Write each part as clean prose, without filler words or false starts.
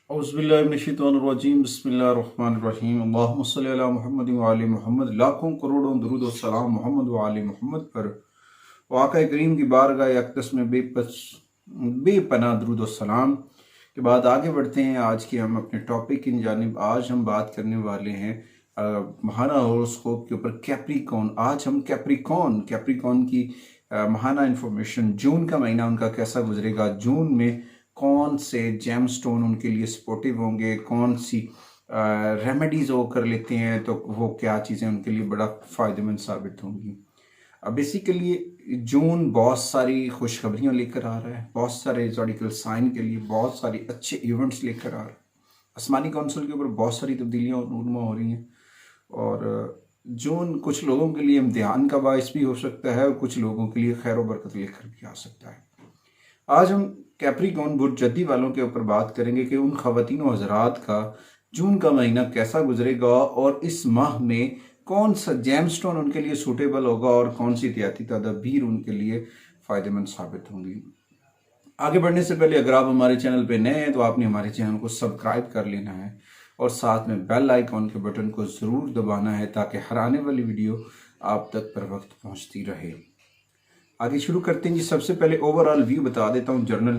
औज़ुबिल्लाहिमिनश्शैतानिर्रजीम बिस्मिल्लाहिर्रहमानिर्रहीम अल्लाहुम्मा सल्लि अला मुहम्मद व आले मोहम्मद। लाखों करोड़ों दुरूद व सलाम मोहम्मद व आले मोहम्मद पर। वाक़ा करीम की बारगाह अक़दस में बेपनाह दुरूद व सलाम के बाद आगे बढ़ते हैं। आज के हम अपने टॉपिक की जानिब। आज हम बात करने वाले हैं माहाना हॉरोस्कोप के ऊपर कैप्रिकॉर्न। आज हम कैप्रिकॉर्न की माहाना इंफॉर्मेशन, जून का महीना उनका कैसा गुजरेगा, जून में कौन से जेमस्टोन उनके लिए सपोर्टिव होंगे, कौन सी रेमेडीज़ वो कर लेते हैं तो वो क्या चीज़ें उनके लिए बड़ा फ़ायदेमंद साबित होंगी। अब बेसिकली जून बहुत सारी खुशखबरियाँ लेकर आ रहा है, बहुत सारे ज़ोडिकल साइन के लिए बहुत सारे अच्छे इवेंट्स लेकर आ रहा है। आसमानी काउंसिल के ऊपर बहुत सारी तब्दीलियाँ और नूरमा हो रही हैं और जून कुछ लोगों के लिए इम्तिहान का बायस भी हो सकता है और कुछ लोगों के लिए खैर बरकत लेकर भी आ सकता है। आज हम कैप्रिकॉर्न बुर्जदी वालों के ऊपर बात करेंगे कि उन ख़वातीन व हज़रात का जून का महीना कैसा गुजरेगा और इस माह में कौन सा जेमस्टोन उनके लिए सूटेबल होगा और कौन सी एहतियाती तदाबीर उनके लिए फ़ायदेमंद साबित होंगी। आगे बढ़ने से पहले अगर आप हमारे चैनल पे नए हैं तो आपने हमारे चैनल को सब्सक्राइब कर लेना है और साथ में बेल आइकॉन के बटन को ज़रूर दबाना है ताकि हर आने वाली वीडियो आप तक पर वक्त पहुँचती रहे। आगे शुरू करते हैं जी। सबसे पहले ओवरऑल व्यू बता देता हूँ जर्नल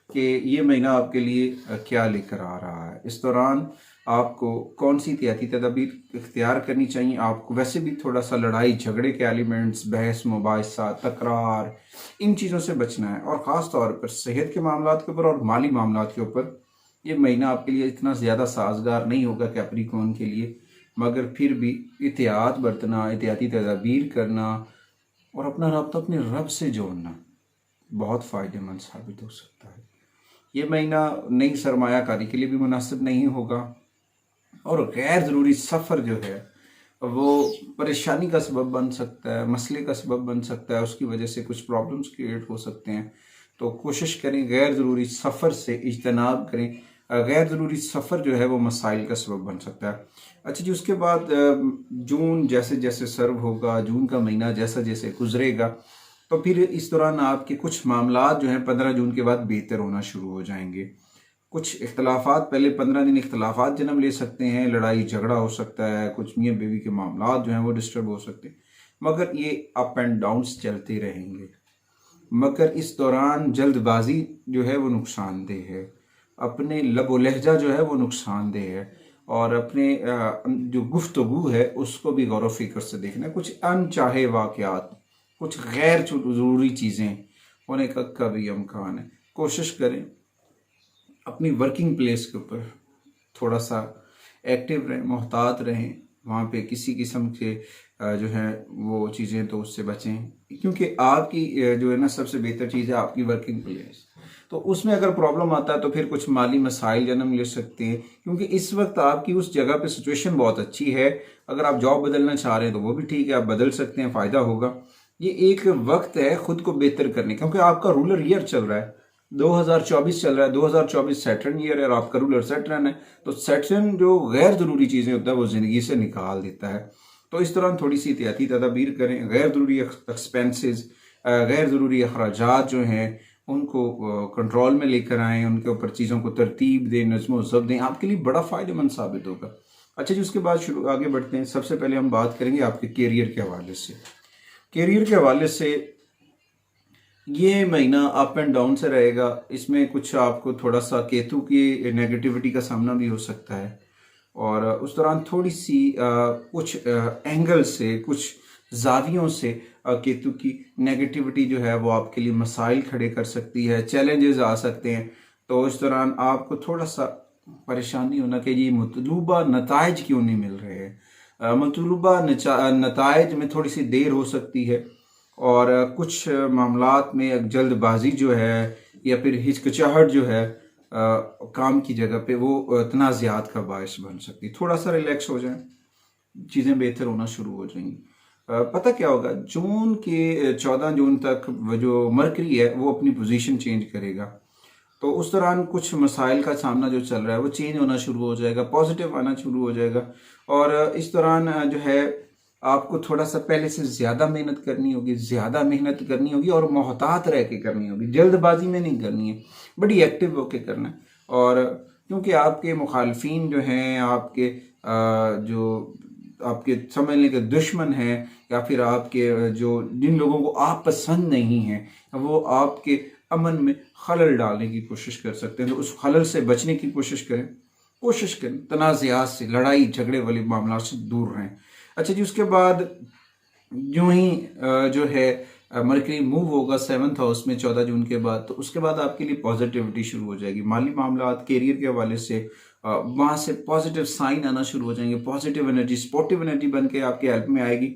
कि ये महीना आपके लिए क्या लेकर आ रहा है। इस दौरान आपको कौन सी एहतियाती तदाबीर इख्तियार करनी चाहिए। आपको वैसे भी थोड़ा सा लड़ाई झगड़े के एलिमेंट्स, बहस मुबाहिसा, तकरार, इन चीज़ों से बचना है और ख़ास तौर पर सेहत के मामलात के ऊपर और माली मामलात के ऊपर ये महीना आपके लिए इतना ज़्यादा साजगार नहीं होगा कैप्रिकॉर्न के लिए, मगर फिर भी एहतियात बरतना, एहतियाती तदाबीर करना और अपना रब्ता अपने रब से जोड़ना बहुत फ़ायदेमंद साबित हो सकता है। ये महीना नई सरमायाकारी के लिए भी मुनासिब नहीं होगा और गैर ज़रूरी सफ़र जो है वो परेशानी का सबब बन सकता है, मसले का सबब बन सकता है, उसकी वजह से कुछ प्रॉब्लम्स क्रिएट हो सकते हैं। तो कोशिश करें गैर ज़रूरी सफ़र से इज्तनाब करें। गैर ज़रूरी सफ़र जो है वो मसाइल का सबब बन सकता है। अच्छा जी, उसके बाद जून जैसे जैसे सर्व होगा, जून का महीना जैसा जैसे गुजरेगा तो फिर इस दौरान आपके कुछ मामलात जो हैं 15 जून के बाद बेहतर होना शुरू हो जाएंगे। कुछ इख्तलाफात पहले 15 दिन इख्तलाफात जन्म ले सकते हैं, लड़ाई झगड़ा हो सकता है, कुछ मियाँ बीवी के मामलात जो हैं वो डिस्टर्ब हो सकते हैं, मगर ये अप एंड डाउन्स चलते रहेंगे। मगर इस दौरान जल्दबाजी जो है वो नुकसानदेह है, अपने लब व लहजा जो है वो नुकसानदेह है और अपने जो गुफ्तगू है उसको भी गौर व फिक्र से देखना है। कुछ अनचाहे वाक़यात, कुछ गैर ज़रूरी चीज़ें होने का भी अमकान है। कोशिश करें अपनी वर्किंग प्लेस के ऊपर थोड़ा सा एक्टिव रहें, मोहतात रहें, वहाँ पे किसी किस्म के जो है वो चीज़ें तो उससे बचें, क्योंकि आपकी जो है ना सबसे बेहतर चीज़ है आपकी वर्किंग प्लेस। तो उसमें अगर प्रॉब्लम आता है तो फिर कुछ माली मसाइल जन्म ले सकते हैं, क्योंकि इस वक्त आपकी उस जगह पे सिचुएशन बहुत अच्छी है। अगर आप जॉब बदलना चाह रहे हैं तो वो भी ठीक है, आप बदल सकते हैं, फ़ायदा होगा। ये एक वक्त है खुद को बेहतर करने, क्योंकि आपका रूलर ईयर चल रहा है, 2024 चल रहा है, 2024 सैटर्न ईयर है और आपका रूलर सैटर्न है। तो सैटर्न जो गैर ज़रूरी चीज़ें होता है वो ज़िंदगी से निकाल देता है। तो इस दौरान थोड़ी सी एहतियाती तदाबीर करें। गैर ज़रूरी एक्सपेंसेस, गैर ज़रूरी अखराजात जो हैं उनको कंट्रोल में लेकर आएँ, उनके ऊपर चीज़ों को तरतीब दें, नज़्म ज़ब्त दें, आपके लिए बड़ा फ़ायदेमंद साबित होगा। अच्छा जी, उसके बाद आगे बढ़ते हैं। सबसे पहले हम बात करेंगे आपके कैरियर के हवाले से। कैरियर के हवाले से ये महीना अप एंड डाउन से रहेगा। इसमें कुछ आपको थोड़ा सा केतु की नेगेटिविटी का सामना भी हो सकता है और उस दौरान थोड़ी सी कुछ एंगल से, कुछ जावियों से केतु की नेगेटिविटी जो है वो आपके लिए मसाइल खड़े कर सकती है, चैलेंजेस आ सकते हैं। तो इस दौरान आपको थोड़ा सा परेशानी होना कि ये मतलूबा नताइज क्यों नहीं मिल रहे हैं। मतलूबा नताइज में थोड़ी सी देर हो सकती है और कुछ मामलात में जल्दबाजी जो है या फिर हिचकिचाहट जो है काम की जगह पे वो तनाज़ात का बायस बन सकती है। थोड़ा सा रिलैक्स हो जाए, चीज़ें बेहतर होना शुरू हो जाएंगी। पता क्या होगा, जून के 14 जून तक जो मरकरी है वो अपनी पोजीशन चेंज करेगा, तो उस दौरान कुछ मसाइल का सामना जो चल रहा है वो चेंज होना शुरू हो जाएगा, पॉजिटिव आना शुरू हो जाएगा। और इस दौरान जो है आपको थोड़ा सा पहले से ज़्यादा मेहनत करनी होगी और मोहतात रह के करनी होगी, जल्दबाजी में नहीं करनी है, बड़ी एक्टिव होके करना है। और क्योंकि आपके मुखालफिन जो हैं, आपके जो आपके समझ लें कि दुश्मन हैं, या फिर आपके जो जिन लोगों को आप पसंद नहीं हैं, वो आपके अमन में खलल डालने की कोशिश कर सकते हैं। तो उस खलल से बचने की कोशिश करें, तनाज़ात से, लड़ाई झगड़े वाले मामला से दूर रहें। अच्छा जी, उसके बाद यूं ही जो है मरकरी मूव होगा 7th हाउस में 14 जून के बाद, तो उसके बाद आपके लिए पॉजिटिविटी शुरू हो जाएगी। माली मामला, कैरियर के हवाले से वहाँ से पॉजिटिव साइन आना शुरू हो जाएंगे। पॉजिटिव एनर्जी, स्पोर्टिव एनर्जी बन के आपकी हेल्प में आएगी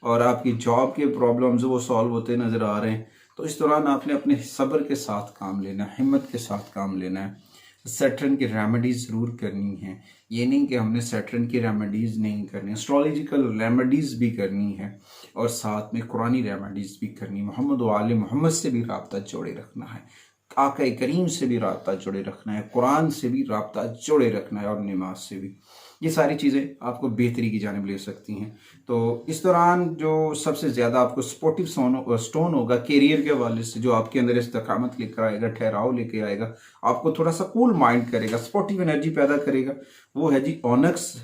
और आपकी जॉब के प्रॉब्लम्स वो सॉल्व होते नज़र आ रहे हैं। तो इस दौरान आपने अपने सब्र के साथ काम लेना है, हिम्मत के साथ काम लेना है। सैटर्न की रेमेडीज ज़रूर करनी है, ये नहीं कि हमने सैटर्न की रेमेडीज नहीं करनी, एस्ट्रोलॉजिकल रेमेडीज भी करनी है और साथ में कुरानी रेमेडीज भी करनी। मोहम्मद व आले मोहम्मद से भी राब्ता जोड़े रखना है, आका करीम से भी राब्ता जोड़े रखना है, कुरान से भी राब्ता जोड़े रखना है और नमाज से भी। ये सारी चीज़ें आपको बेहतरी की जानिब ले सकती हैं। तो इस दौरान जो सबसे ज़्यादा आपको सपोर्टिव स्टोन होगा कैरियर के हवाले से, जो आपके अंदर इस्तकामत लेकर आएगा, ठहराव लेके आएगा, आपको थोड़ा सा कूल माइंड करेगा, सपोर्टिव एनर्जी पैदा करेगा, वो है जी ऑनक्स।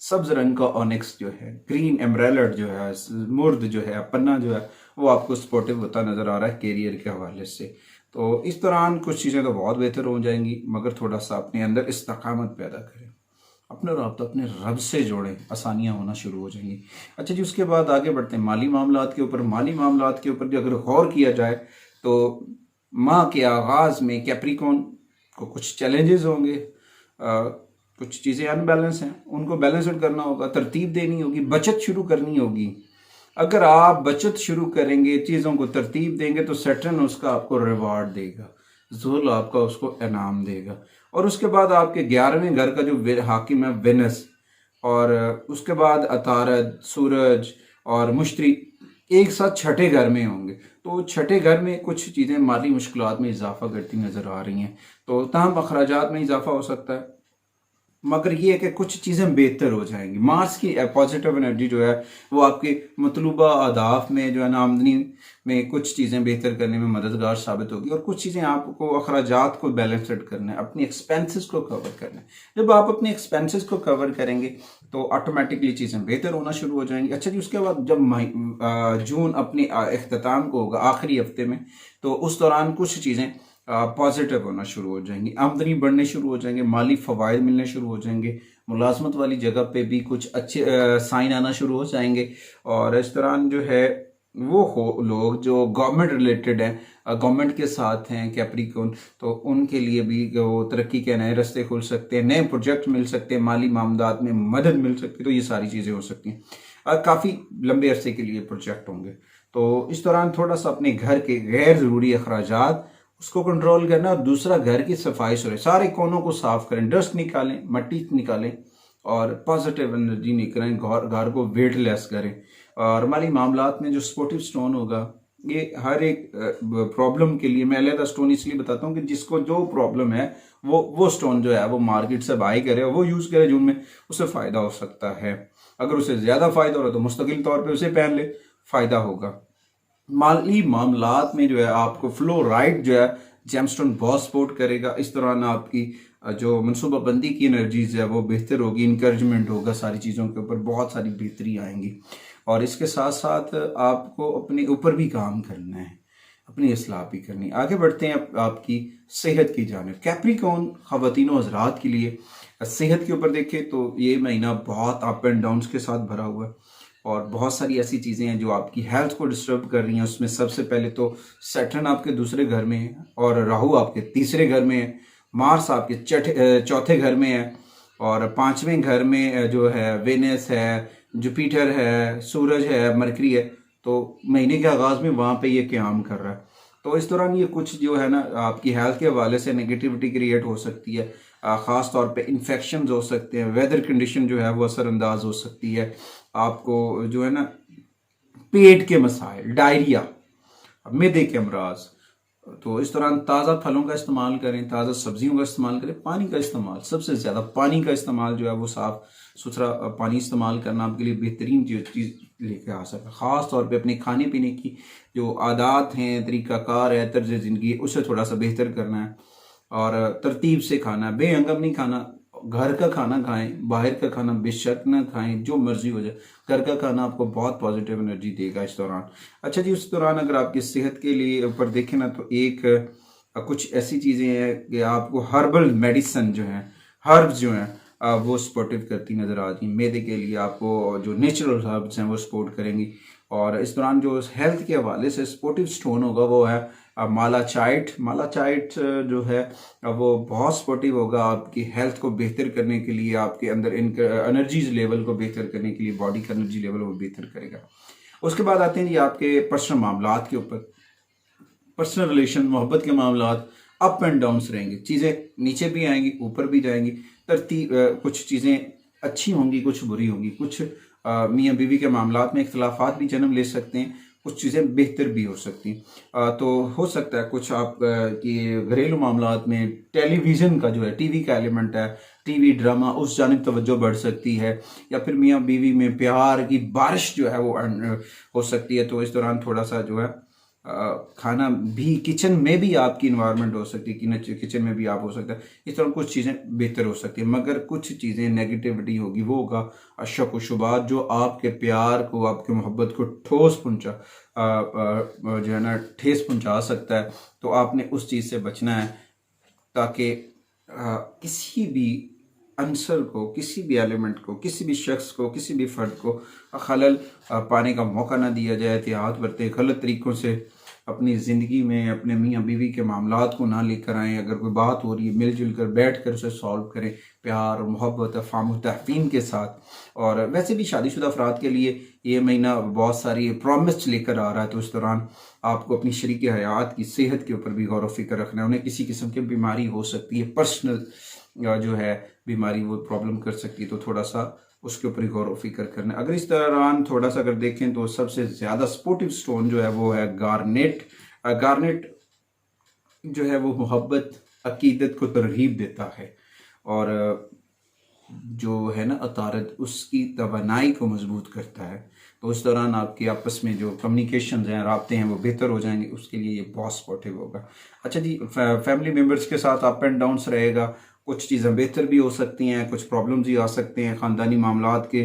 सब्ज रंग का ऑनिक्स जो है, ग्रीन एमराल्ड जो है, मुर्द जो है, पन्ना जो है, वो आपको सपोर्टिव होता नज़र आ रहा है कैरियर के हवाले से। तो इस दौरान कुछ चीज़ें तो बहुत बेहतर हो जाएंगी, मगर थोड़ा सा अपने अंदर इस्तकामत पैदा करें, अपना रब्ता अपने रब से जोड़ें, आसानियाँ होना शुरू हो जाएंगी। अच्छा जी, उसके बाद आगे बढ़ते हैं माली मामलात के ऊपर। माली मामलात के ऊपर अगर गौर किया जाए तो माह के आगाज़ में कैप्रिकॉन को कुछ चैलेंजेस होंगे, कुछ चीज़ें अनबैलेंस हैं, उनको बैलेंस आउट करना होगा, तरतीब देनी होगी, बचत शुरू करनी होगी। अगर आप बचत शुरू करेंगे, चीज़ों को तरतीब देंगे, तो सैटर्न उसका आपको रिवार्ड देगा, ज़ुल आपका उसको इनाम देगा। और उसके बाद आपके 11वें घर का जो हाकिम है वेनस, और उसके बाद अतारद, सूरज और मुश्तरी एक साथ छठे घर में होंगे। तो छठे घर में कुछ चीज़ें माली मुश्किलात में इजाफा करती नज़र आ रही हैं, तो तमाम अखराजात में इजाफा हो सकता है, मगर ये है कि कुछ चीज़ें बेहतर हो जाएंगी। मार्स की पॉजिटिव एनर्जी जो है वो आपके मतलूबा अहदाफ में जो है ना, आमदनी में कुछ चीज़ें बेहतर करने में मददगार साबित होगी, और कुछ चीज़ें आपको अखराजात को बैलेंसड करना है, अपनी एक्सपेंसेस को कवर करना है। जब आप अपने एक्सपेंसेस को कवर करेंगे तो ऑटोमेटिकली चीज़ें बेहतर होना शुरू हो जाएंगी। अच्छा जी, उसके बाद जब जून अपने अख्ताम को होगा आखिरी हफ्ते में, तो उस दौरान कुछ चीज़ें पॉजिटिव होना शुरू हो जाएंगी, आमदनी बढ़ने शुरू हो जाएंगे, माली फ़वाइद मिलने शुरू हो जाएंगे, मुलाजमत वाली जगह पे भी कुछ अच्छे साइन आना शुरू हो जाएंगे। और इस दौरान जो है वो लोग जो गवर्नमेंट रिलेटेड हैं, गवर्नमेंट के साथ हैं कैप्रिकॉन, तो उनके लिए भी वो तरक्की के नए रास्ते खुल सकते हैं, नए प्रोजेक्ट मिल सकते हैं, माली मामलात में मदद मिल सकती है। तो ये सारी चीज़ें हो सकती हैं, काफ़ी लंबे अरसे के लिए प्रोजेक्ट होंगे। तो इस दौरान थोड़ा सा अपने घर के गैर ज़रूरी अखराजात उसको कंट्रोल करना, और दूसरा घर की सफाई सुथराई, सारे कोनों को साफ करें, डस्ट निकालें, मट्टी निकालें और पॉजिटिव एनर्जी निकलें, घर को वेटलेस करें। और हमारी मामलात में जो सपोर्टिव स्टोन होगा, ये हर एक प्रॉब्लम के लिए मैं अलग स्टोन इसलिए बताता हूँ कि जिसको जो प्रॉब्लम है वो स्टोन जो है वो मार्केट से बाई करे और वो यूज़ करे जून में, उससे फ़ायदा हो सकता है। अगर उसे ज़्यादा फ़ायदा हो रहा है तो मुस्तकिल तौर पर उसे पहन ले, फ़ायदा होगा। माली मामलात में जो है आपको फ्लोराइड जो है जेमस्टोन बहुत सपोर्ट करेगा। इस दौरान आपकी जो मनसूबाबंदी की एनर्जीज है वो बेहतर होगी, इंकरेजमेंट होगा, सारी चीज़ों के ऊपर बहुत सारी बेहतरी आएंगी। और इसके साथ साथ आपको अपने ऊपर भी काम करना है, अपनी इस्लाह भी करनी है। आगे बढ़ते हैं आपकी सेहत की जानिब। कैप्रिकॉन ख़वातीन हज़रात के लिए सेहत के ऊपर देखें तो ये महीना बहुत अप एंड डाउन्स के साथ भरा हुआ है, और बहुत सारी ऐसी चीज़ें हैं जो आपकी हेल्थ को डिस्टर्ब कर रही हैं। उसमें सबसे पहले तो सैटर्न आपके दूसरे घर में है, और राहु आपके तीसरे घर में है, मार्स आपके चौथे घर में है, और पांचवें घर में जो है वेनस है, जुपिटर है, सूरज है, मरकरी है। तो महीने के आगाज़ में वहाँ पे ये क़याम कर रहा है। तो इस दौरान ये कुछ जो है ना आपकी हेल्थ के हवाले से नेगेटिविटी क्रिएट हो सकती है, ख़ास तौर पे इन्फेक्शन हो सकते हैं, वेदर कंडीशन जो है वो असरअंदाज हो सकती है। आपको जो है ना पेट के मसाइल, डायरिया, मैदे के अमराज। तो इस दौरान ताज़ा फलों का इस्तेमाल करें, ताज़ा सब्जियों का इस्तेमाल करें, पानी का इस्तेमाल, सबसे ज़्यादा पानी का इस्तेमाल जो है वो साफ़ सुथरा पानी इस्तेमाल करना आपके लिए बेहतरीन चीज़ लेके आ सकता है। ख़ास तौर पे अपने खाने पीने की जो आदात हैं, तरीक़ाकार है, तर्ज ज़िंदगी, उसे थोड़ा सा बेहतर करना है। और तरतीब से खाना, बेहंगम नहीं खाना। घर का खाना खाएं, बाहर का खाना बेशक ना खाएं, जो मर्जी हो जाए। घर का खाना आपको बहुत पॉजिटिव एनर्जी देगा इस दौरान। अच्छा जी, उस दौरान अगर आपकी सेहत के लिए ऊपर देखें ना, तो एक कुछ ऐसी चीज़ें हैं कि आपको हर्बल मेडिसन जो है, हर्ब्स जो हैं, वो सपोर्टिव करती नज़र आती हैं। मैदे के लिए आपको जो नेचुरल हर्ब्स हैं वो सपोर्ट करेंगी। और इस दौरान जो हेल्थ के हवाले से सपोर्टिव स्टोन होगा वो है मालाचाइट। मालाचाइट जो है वो बहुत सपोर्टिव होगा आपकी हेल्थ को बेहतर करने के लिए, आपके अंदर एनर्जीज लेवल को बेहतर करने के लिए, बॉडी का एनर्जी लेवल वो बेहतर करेगा। उसके बाद आते हैं जी आपके पर्सनल मामलात के ऊपर। पर्सनल रिलेशन, मोहब्बत के मामलात अप एंड डाउन्स रहेंगे, चीज़ें नीचे भी आएंगी ऊपर भी जाएंगी। तरतीब कुछ चीज़ें अच्छी होंगी, कुछ बुरी होंगी। कुछ मियाँ बीवी के मामलात में इख्तलाफात भी जन्म ले सकते हैं, कुछ चीज़ें बेहतर भी हो सकती हैं। तो हो सकता है कुछ आप कि घरेलू मामलात में टेलीविज़न का जो है, टीवी का एलिमेंट है, टीवी ड्रामा, उस जानिब तवज्जो बढ़ सकती है। या फिर मियाँ बीवी में प्यार की बारिश जो है वो हो सकती है। तो इस दौरान थोड़ा सा जो है खाना भी, किचन में भी आपकी इन्वायरमेंट हो सकती है, किचन में भी आप हो सकता है। इस तरह कुछ चीज़ें बेहतर हो सकती है, मगर कुछ चीज़ें नेगेटिविटी होगी, वो होगा शक व शुबात, जो आपके प्यार को, आपकी मोहब्बत को ठोस पहुँचा जो है ना, ठेस पहुँचा सकता है। तो आपने उस चीज़ से बचना है, ताकि किसी भी अंसर को, किसी भी एलिमेंट को, किसी भी शख्स को, किसी भी फ़र्द को खलल पाने का मौका ना दिया जाए। एहतियात बरतें, गलत तरीक़ों से अपनी ज़िंदगी में अपने मियाँ बीवी के मामलात को ना लेकर आएँ। अगर कोई बात हो रही है, मिलजुल कर बैठ कर उसे सॉल्व करें, प्यार और मोहब्बत, अफ़ाम व तहफ़ीम के साथ। और वैसे भी शादीशुदा अफराद के लिए ये महीना बहुत सारी प्रॉमिस लेकर आ रहा है। तो इस दौरान आपको अपनी शरीक हयात की सेहत के ऊपर भी गौर व फिक्र रखना है। उन्हें किसी किस्म की बीमारी हो सकती है, पर्सनल जो है बीमारी, वो प्रॉब्लम कर सकती है। तो थोड़ा सा उसके ऊपर गौर व फिक्र करना है। अगर इस दौरान थोड़ा सा अगर देखें तो सबसे ज़्यादा सपोर्टिव स्टोन जो है वो है गार्नेट। गार्नेट जो है वो मोहब्बत, अकीदत को तरगीब देता है, और जो है ना अतारत, उसकी तवानाई को मजबूत करता है। तो उस दौरान आपके आपस में जो कम्युनिकेशन हैं, राब्ते हैं, वो बेहतर हो जाएंगे। उसके लिए ये बहुत सपोर्टिव होगा। अच्छा जी, फैमिली मेम्बर्स के साथ अप एंड डाउन्स रहेगा। कुछ चीज़ें बेहतर भी हो सकती हैं, कुछ प्रॉब्लम्स भी आ सकते हैं। ख़ानदानी मामलात के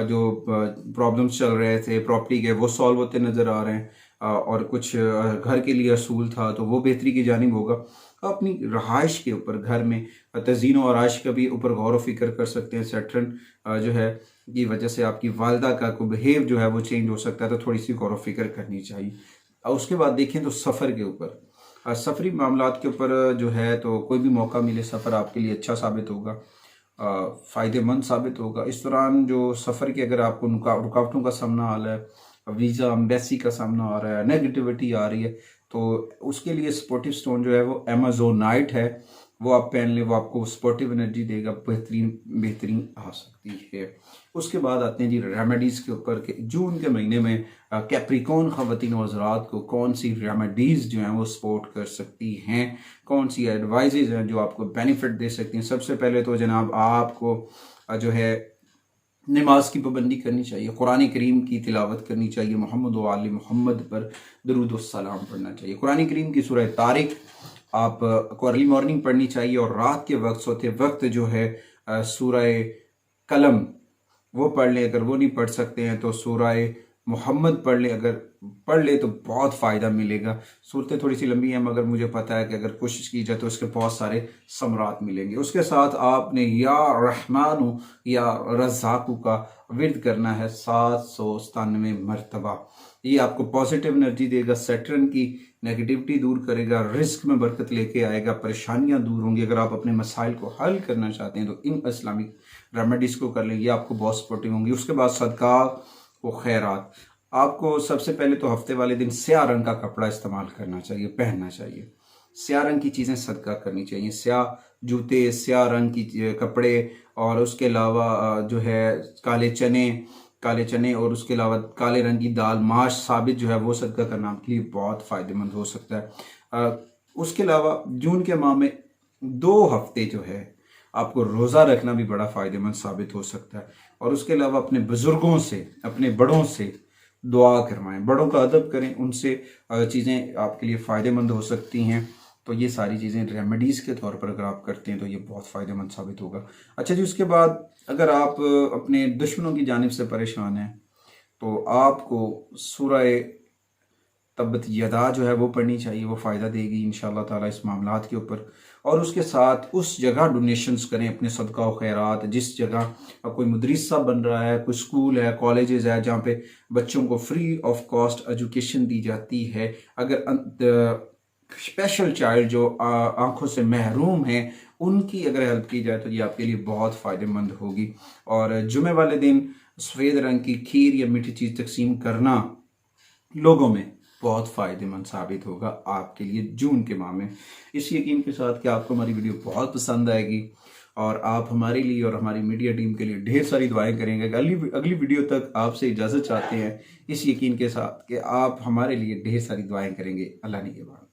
जो प्रॉब्लम्स चल रहे थे प्रॉपर्टी के, वो सॉल्व होते नज़र आ रहे हैं। और कुछ घर के लिए असूल था तो वो बेहतरी की जानिब होगा। अपनी रहाइश के ऊपर, घर में तज़ीन और आइश का भी ऊपर गौर व फिक्र कर सकते हैं। सैटर्न जो है की वजह से आपकी वालदा का को बिहेव जो है वो चेंज हो सकता है, तो थोड़ी सी गौर व फिक्र करनी चाहिए। उसके बाद देखें तो सफ़र के ऊपर, सफरी मामलात के ऊपर जो है, तो कोई भी मौका मिले सफ़र आपके लिए अच्छा साबित होगा, फ़ायदेमंद साबित होगा। इस दौरान जो सफ़र की अगर आपको रुकावटों का सामना आ रहा है, वीज़ा एम्बेसी का सामना आ रहा है, नेगेटिविटी आ रही है, तो उसके लिए सपोर्टिव स्टोन जो है वो अमेज़ोनाइट है, वो आप पहन लें। वो आपको सपोर्टिव एनर्जी देगा, बेहतरीन आ सकती है। उसके बाद आते हैं जी रेमेडीज़ के ऊपर कि जून के महीने में कैप्रिकॉन ख़वातीन व हज़रात को कौन सी रेमेडीज़ जो हैं वो सपोर्ट कर सकती हैं, कौन सी एडवाइजेज़ हैं जो आपको बेनिफिट दे सकती हैं। सबसे पहले तो जनाब आपको जो है नमाज की पाबंदी करनी चाहिए, कुरान करीम की तिलावत करनी चाहिए, मोहम्मद व आले मोहम्मद पर दरूद व सलाम पढ़ना चाहिए। कुरान करीम की सूरह तारिक आपको अर्ली मॉर्निंग पढ़नी चाहिए, और रात के वक्त सोते वक्त जो है सूरह कलम वो पढ़ लें। अगर वो नहीं पढ़ सकते हैं तो सूरह मोहम्मद पढ़ लें। अगर पढ़ ले तो बहुत फ़ायदा मिलेगा। सूरतें थोड़ी सी लंबी हैं, मगर मुझे पता है कि अगर कोशिश की जाए तो इसके बहुत सारे समरात मिलेंगे। उसके साथ आपने या रहमानु या रज़ाकु का विर्द करना है 797 मरतबा। ये आपको पॉजिटिव एनर्जी देगा, सैटर्न की नेगेटिविटी दूर करेगा, रिस्क में बरकत लेके आएगा, परेशानियां दूर होंगी। अगर आप अपने मसाइल को हल करना चाहते हैं तो इन इस्लामिक रेमेडीज़ को कर लें, ये आपको बहुत सपोर्टिव होंगी। उसके बाद सदका व खैरात। आपको सबसे पहले तो हफ्ते वाले दिन स्याह रंग का कपड़ा इस्तेमाल करना चाहिए, पहनना चाहिए। स्याह रंग की चीज़ें सदका करनी चाहिए, स्याह जूते, स्याह रंग की कपड़े, और उसके अलावा जो है काले चने और उसके अलावा काले रंग की दाल, माश साबित जो है वो सदका करना आपके लिए बहुत फ़ायदेमंद हो सकता है। उसके अलावा जून के माह में 2 हफ्ते जो है आपको रोज़ा रखना भी बड़ा फ़ायदेमंद साबित हो सकता है। और उसके अलावा अपने बुज़ुर्गों से, अपने बड़ों से दुआ करवाएं, बड़ों का अदब करें, उनसे चीज़ें आपके लिए फ़ायदेमंद हो सकती हैं। तो ये सारी चीज़ें रेमेडीज़ के तौर पर अगर आप करते हैं तो ये बहुत फ़ायदेमंद साबित होगा। अच्छा जी, उसके बाद अगर आप अपने दुश्मनों की जानिब से परेशान हैं तो आपको सूरह तब्बत यदा जो है वो पढ़नी चाहिए, वो फ़ायदा देगी इंशाअल्लाह ताला इस मामलात के ऊपर। और उसके साथ उस जगह डोनेशंस करें अपने सदका व खैरात, जिस जगह कोई मदरसा बन रहा है, कोई स्कूल है, कॉलेजेस है जहाँ पे बच्चों को फ्री ऑफ कॉस्ट एजुकेशन दी जाती है। अगर स्पेशल चाइल्ड जो आंखों से महरूम हैं उनकी अगर हेल्प की जाए तो ये आपके लिए बहुत फ़ायदेमंद होगी। और जुमे वाले दिन सफ़ेद रंग की खीर या मीठी चीज़ तकसीम करना लोगों में बहुत फ़ायदेमंद साबित होगा आपके लिए जून के माह में। इस यकीन के साथ कि आपको हमारी वीडियो बहुत पसंद आएगी और आप हमारे लिए और हमारी मीडिया टीम के लिए ढेर सारी दुआएं करेंगे। अगली वीडियो तक आपसे इजाज़त चाहते हैं इस यकीन के साथ कि आप हमारे लिए ढेर सारी दुआएं करेंगे। अल्लाह ने के बाद।